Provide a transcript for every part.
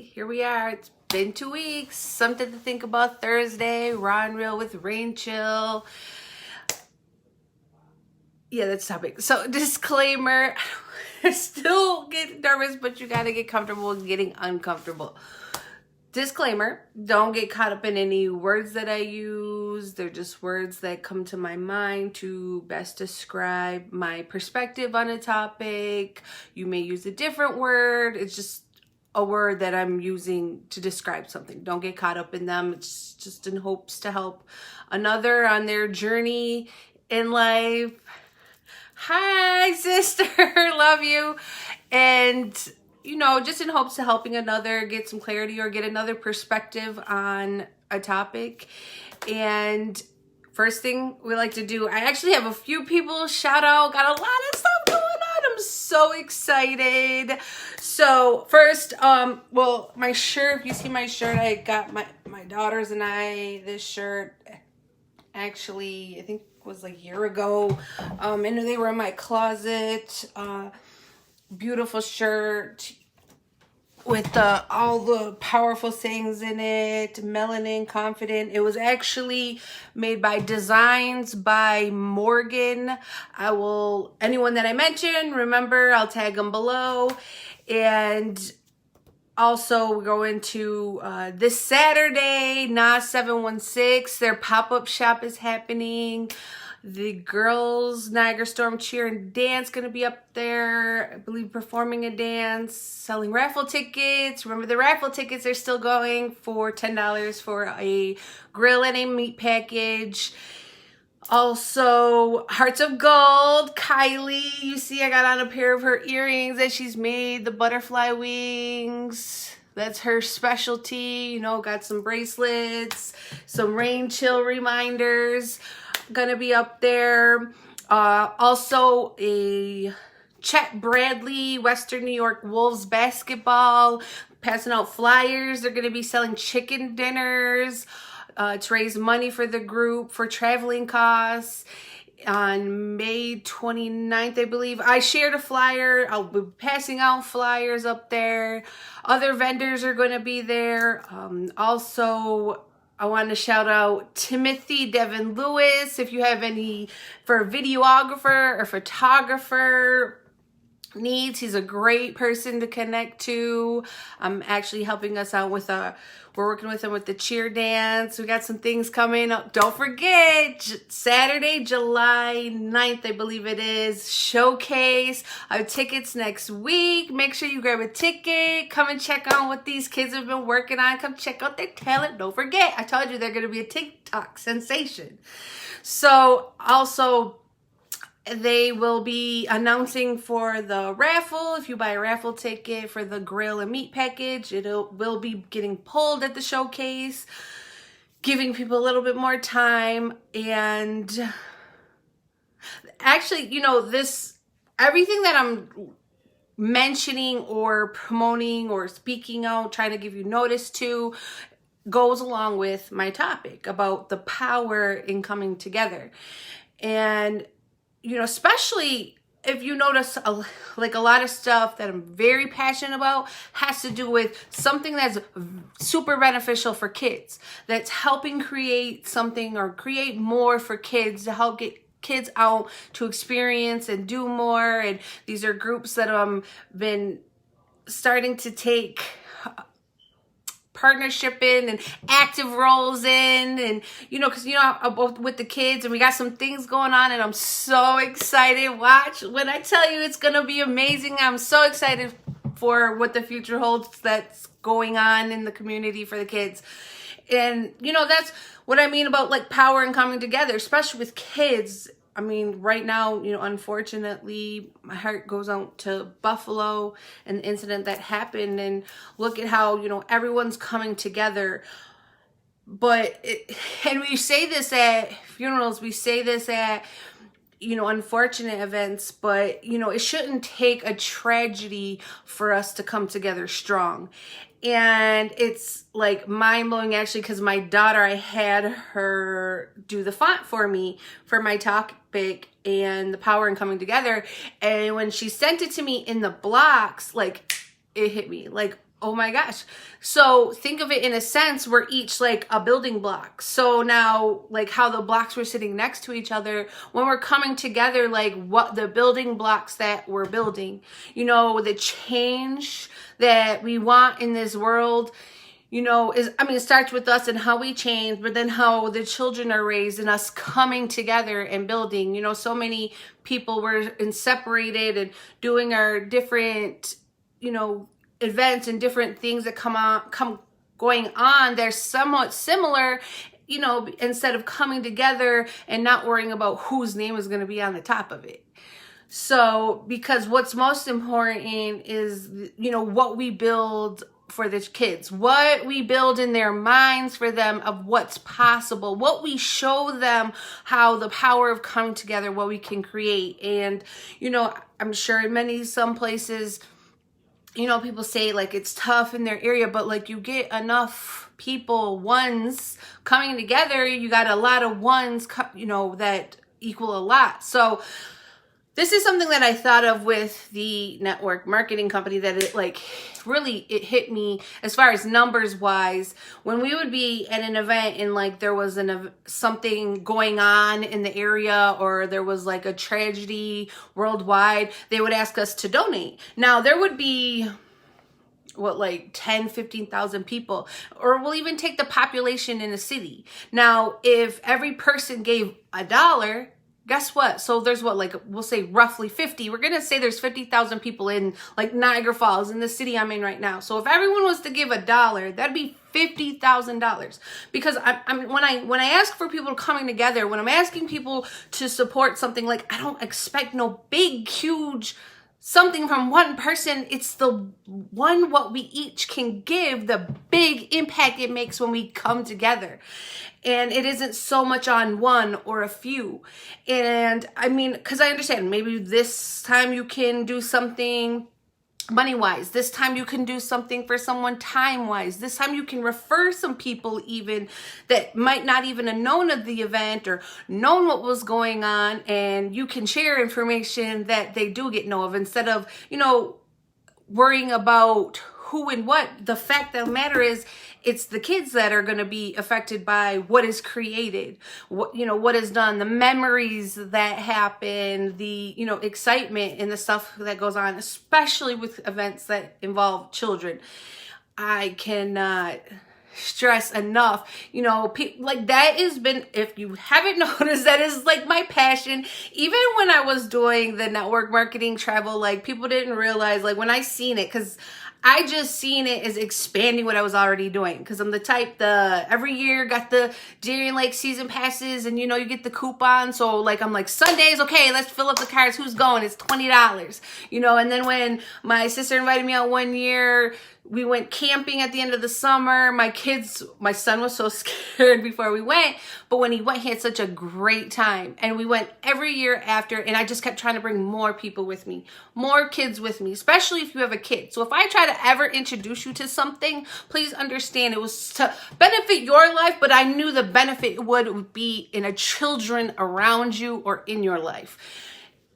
Here we are. It's been 2 weeks. Something to think about Thursday. Raw and real with RainChill. Yeah, that's the topic. So, disclaimer. I still get nervous, but you gotta get comfortable with getting uncomfortable. Disclaimer, don't get caught up in any words that I use. They're just words that come to my mind to best describe my perspective on a topic. You may use a different word. It's just a word that I'm using to describe something. Don't get caught up in them. It's just in hopes to help another on their journey in life. Hi, sister. Love you. And you know, just in hopes of helping another get some clarity or get another perspective on a topic. And first thing we like to do, I actually have a few people shout out, got a lot of stuff going on. I'm so excited. So first, well, my shirt, if you see my shirt, I got my daughters and I this shirt actually, I think was like a year ago. And they were in my closet. Beautiful shirt with all the powerful sayings in it. Melanin, confident. It was actually made by Designs by Morgan. Anyone that I mention, remember, I'll tag them below. And also, we're going to this Saturday, 𝗧𝗛𝗎𝗪𝗘𝗥, their pop-up shop is happening. The girls, Niagara Storm Cheer and Dance, going to be up there, I believe, performing a dance, selling raffle tickets. Remember, the raffle tickets are still going for $10 for a grill and a meat package. Also, Hearts of Gold, Kylie. You see, I got on a pair of her earrings that she's made, the butterfly wings. That's her specialty. You know, got some bracelets, some RainChill reminders. Gonna be up there. Also, a Chet Bradley, Western New York Wolves basketball, passing out flyers. They're gonna be selling chicken dinners to raise money for the group for traveling costs. On May 29th, I believe, I shared a flyer. I'll be passing out flyers up there. Other vendors are going to be there. Also, I want to shout out Timothy Devin Lewis. If you have any for a videographer or photographer needs, he's a great person to connect to. I'm actually helping us out with we're working with him with the cheer dance. We got some things coming up. Don't forget, Saturday, July 9th, I believe it is, showcase. I have tickets next week. Make sure you grab a ticket. Come and check on what these kids have been working on. Come check out their talent. Don't forget, I told you they're going to be a TikTok sensation. So also, they will be announcing for the raffle. If you buy a raffle ticket for the grill and meat package, will be getting pulled at the showcase, giving people a little bit more time. And actually, you know, everything that I'm mentioning or promoting or speaking out, trying to give you notice to, goes along with my topic about the power in coming together. And you know, especially if you notice like a lot of stuff that I'm very passionate about has to do with something that's super beneficial for kids, that's helping create something or create more for kids to help get kids out to experience and do more. And these are groups that been starting to take partnership in and active roles in, and you know, because you know, both with the kids, and we got some things going on, and I'm so excited. Watch when I tell you, it's gonna be amazing. I'm so excited for what the future holds that's going on in the community for the kids. And you know, that's what I mean about like power and coming together, especially with kids. I mean, right now, you know, unfortunately, my heart goes out to Buffalo and the incident that happened. And look at how, you know, everyone's coming together. But, and we say this at funerals, we say this at, you know, unfortunate events, but, you know, it shouldn't take a tragedy for us to come together strong. And it's like mind-blowing actually, because my daughter, I had her do the font for me for my topic and the power in coming together. And when she sent it to me in the blocks, like it hit me like, Oh my gosh. So think of it in a sense, we're each like a building block. So now, like how the blocks were sitting next to each other, when we're coming together, like what the building blocks that we're building, you know, the change that we want in this world, you know, is, I mean, it starts with us and how we change, but then how the children are raised and us coming together and building. You know, so many people were separated and doing our different, you know, events and different things that come going on. They're somewhat similar, you know, instead of coming together and not worrying about whose name is going to be on the top of it. So, because what's most important is, you know, what we build for the kids, what we build in their minds for them of what's possible, what we show them, how the power of coming together, what we can create. And, you know, I'm sure in some places, you know, people say like it's tough in their area, but like you get enough people, ones coming together, you got a lot of ones, you know, that equal a lot. So this is something that I thought of with the network marketing company, that it like really, it hit me as far as numbers wise. When we would be at an event and like there was something going on in the area, or there was like a tragedy worldwide, they would ask us to donate. Now there would be what, like 10, 15,000 people, or we'll even take the population in a city. Now, if every person gave $1, guess what? So there's what, like, we'll say roughly 50. We're going to say there's 50,000 people in like Niagara Falls, in the city I'm in right now. So if everyone was to give $1, that'd be $50,000. Because when I ask for people coming together, when I'm asking people to support something, like I don't expect no big, huge something from one person. It's the one, what we each can give, the big impact it makes when we come together. And it isn't so much on one or a few. And I mean, because I understand maybe this time you can do something money-wise. This time you can do something for someone time-wise. This time you can refer some people even that might not even have known of the event or known what was going on, and you can share information that they do get know of, instead of, you know, worrying about who and what. The fact of the matter is, it's the kids that are going to be affected by what is created, what, you know, what is done, the memories that happen, the, you know, excitement and the stuff that goes on, especially with events that involve children. I cannot stress enough, you know, like that has been, if you haven't noticed, that is like my passion. Even when I was doing the network marketing travel, like people didn't realize, like when I seen it, because I just seen it as expanding what I was already doing, because I'm the type, every year got the Darien Lake season passes, and you know, you get the coupon. So like, I'm like, Sundays, okay, let's fill up the cars. Who's going? It's $20, you know. And then when my sister invited me out one year, we went camping at the end of the summer. My son was so scared before we went, but when he went, he had such a great time. And we went every year after, and I just kept trying to bring more people with me, more kids with me, especially if you have a kid. So if I try to ever introduce you to something, please understand it was to benefit your life, but I knew the benefit would be in a children around you or in your life.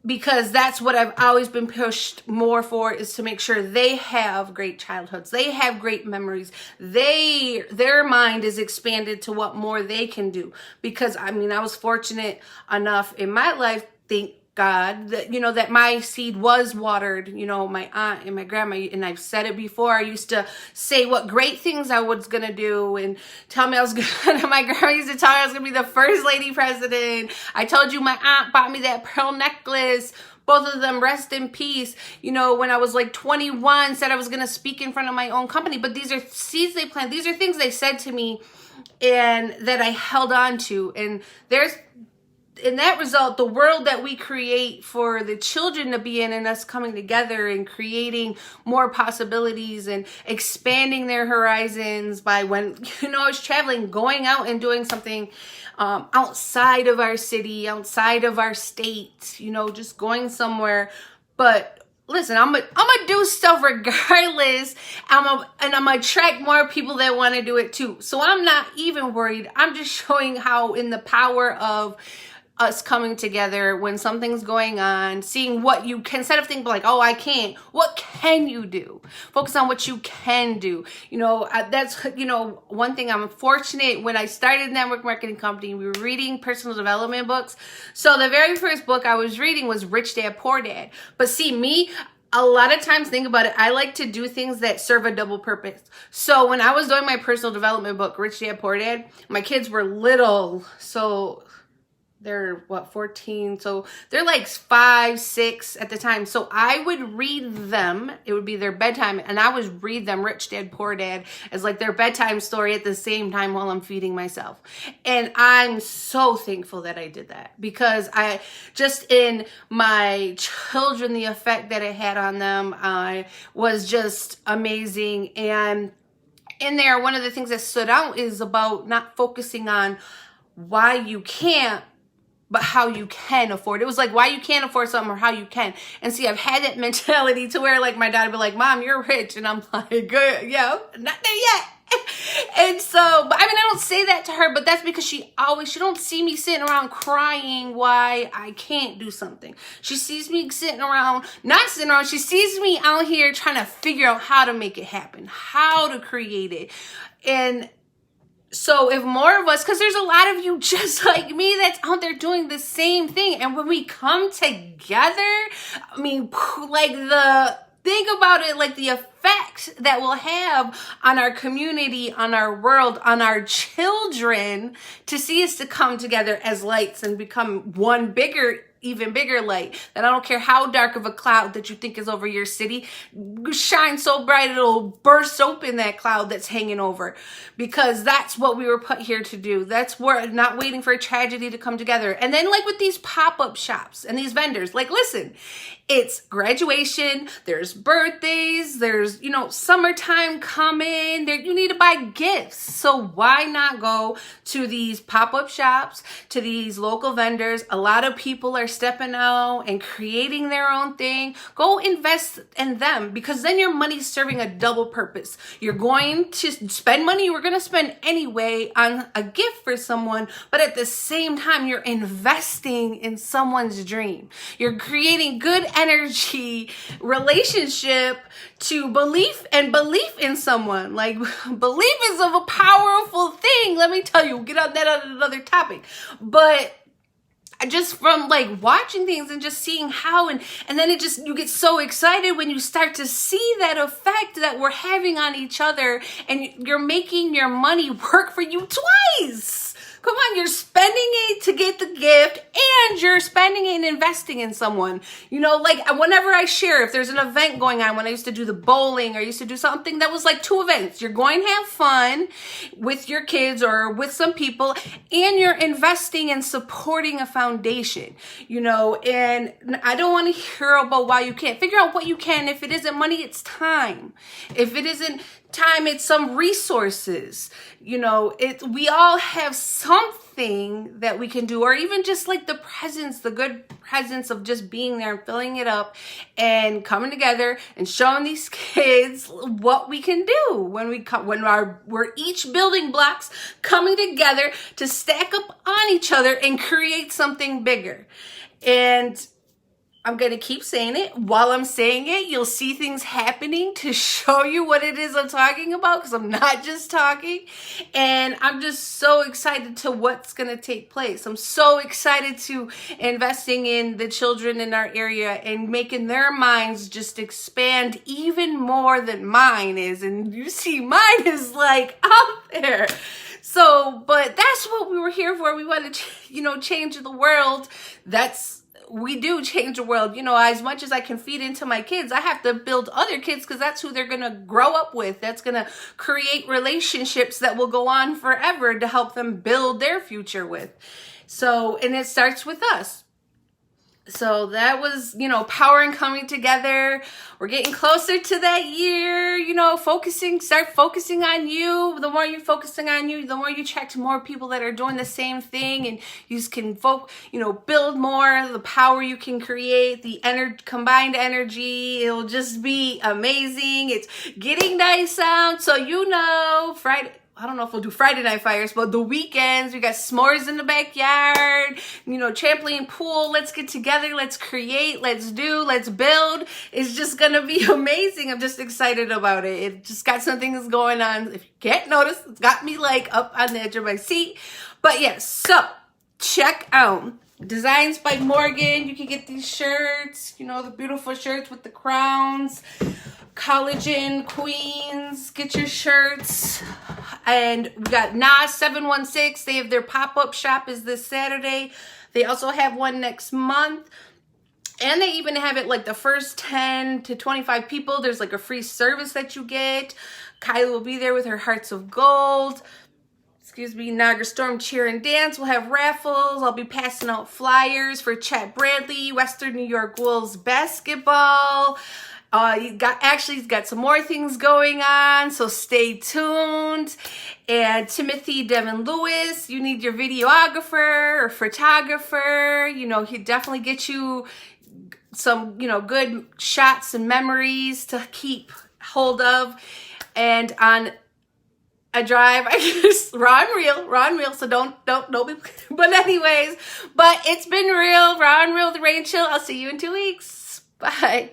Because that's what I've always been pushed more for, is to make sure they have great childhoods. They have great memories. Their mind is expanded to what more they can do. Because I mean, I was fortunate enough in my life, thank God, that, you know, that my seed was watered. You know, my aunt and my grandma, and I've said it before, I used to say what great things I was going to do and tell me I was going to, my grandma used to tell me I was going to be the first lady president. I told you my aunt bought me that pearl necklace. Both of them, rest in peace. You know, when I was like 21, said I was going to speak in front of my own company. But these are seeds they planted. These are things they said to me and that I held on to. And in that result, the world that we create for the children to be in, and us coming together and creating more possibilities and expanding their horizons by, when, you know, I was traveling, going out and doing something outside of our city, outside of our state, you know, just going somewhere. But listen, I'm gonna do stuff regardless. I'm gonna attract more people that want to do it too. So I'm not even worried. I'm just showing how, in the power of us coming together when something's going on, seeing what you can, instead of thinking like, oh, I can't, what can you do? Focus on what you can do. You know, that's, you know, one thing I'm fortunate when I started network marketing company, we were reading personal development books. So the very first book I was reading was Rich Dad, Poor Dad. But see, me, a lot of times, think about it, I like to do things that serve a double purpose. So when I was doing my personal development book, Rich Dad, Poor Dad, my kids were little. So they're what, 14? So they're like 5, 6 at the time. So I would read them. It would be their bedtime. And I would read them Rich Dad, Poor Dad as like their bedtime story at the same time while I'm feeding myself. And I'm so thankful that I did that, because I just, in my children, the effect that it had on them was just amazing. And in there, one of the things that stood out is about not focusing on why you can't, but how you can afford it. It was like why you can't afford something or how you can. And see, I've had that mentality to where like my dad would be like, Mom, you're rich. And I'm like, good, yeah, not there yet. And so, but I mean, I don't say that to her, but that's because she don't see me sitting around crying why I can't do something. She sees me not sitting around, she sees me out here trying to figure out how to make it happen, how to create it. And so if more of us, because there's a lot of you just like me that's out there doing the same thing. And when we come together, I mean, like think about it, like the effect that we'll have on our community, on our world, on our children, to see us to come together as lights and become one bigger, even bigger light. That I don't care how dark of a cloud that you think is over your city, shine so bright it'll burst open that cloud that's hanging over, because that's what we were put here to do. That's we're not waiting for a tragedy to come together. And then like with these pop-up shops and these vendors, like listen, it's graduation, there's birthdays, there's, you know, summertime coming, there, you need to buy gifts. So why not go to these pop-up shops, to these local vendors? A lot of people are stepping out and creating their own thing. Go invest in them, because then your money's serving a double purpose. You're going to spend money you were going to spend anyway on a gift for someone, but at the same time, you're investing in someone's dream. You're creating good energy relationship to belief in someone. Like, belief is of a powerful thing. Let me tell you, we'll get on that on another topic. But just from like watching things and just seeing how, and then it just, you get so excited when you start to see that effect that we're having on each other, and you're making your money work for you twice. Come on, you're spending it to get the gift, and you're spending it and investing in someone. You know, like whenever I share, if there's an event going on, when I used to do the bowling, or I used to do something that was like 2 events, you're going to have fun with your kids or with some people, and you're investing and supporting a foundation, you know. And I don't want to hear about why you can't. Figure out what you can. If it isn't money, it's time. If it isn't time, it's some resources. You know, we all have something that we can do, or even just like the presence, the good presence of just being there and filling it up and coming together and showing these kids what we can do when we're each building blocks coming together to stack up on each other and create something bigger. And I'm going to keep saying it. While I'm saying it, you'll see things happening to show you what it is I'm talking about, because I'm not just talking. And I'm just so excited to what's going to take place. I'm so excited to investing in the children in our area and making their minds just expand even more than mine is. And you see, mine is like out there. So, but that's what we were here for. We want to, you know, change the world. We do change the world. You know, as much as I can feed into my kids, I have to build other kids, because that's who they're going to grow up with. That's going to create relationships that will go on forever to help them build their future with. So, and it starts with us. So that was, you know, power and coming together. We're getting closer to that year, you know, start focusing on you. The more you're focusing on you, the more you attract more people that are doing the same thing, and you just can build more, the power you can create, the combined energy. It'll just be amazing. It's getting nice out. So, you know, Friday, I don't know if we'll do Friday night fires, but the weekends, we got s'mores in the backyard, you know, trampoline pool. Let's get together. Let's create. Let's do. Let's build. It's just going to be amazing. I'm just excited about it. It just got some things going on. If you can't notice, it's got me like up on the edge of my seat. But yes, so check out Designs by Morgan. You can get these shirts, you know, the beautiful shirts with the crowns. Collagen Queens, get your shirts. And we got 𝗧𝗛𝗪𝗘𝗥. They have their pop-up shop is this Saturday. They also have one next month. And they even have it like the first 10 to 25 people. There's like a free service that you get. Kylie will be there with her Hearts of Gold. Excuse me, Niagara Storm Cheer and Dance. We'll have raffles. I'll be passing out flyers for Chet Bradley, Western New York Wolves basketball. He's got some more things going on, so stay tuned. And Timothy Devin Lewis, you need your videographer or photographer. You know, he'll definitely get you some, you know, good shots and memories to keep hold of. And on a drive, I guess, raw and real, so don't be, but anyways, but it's been real, raw and real, the Rain Chill. I'll see you in 2 weeks. Bye.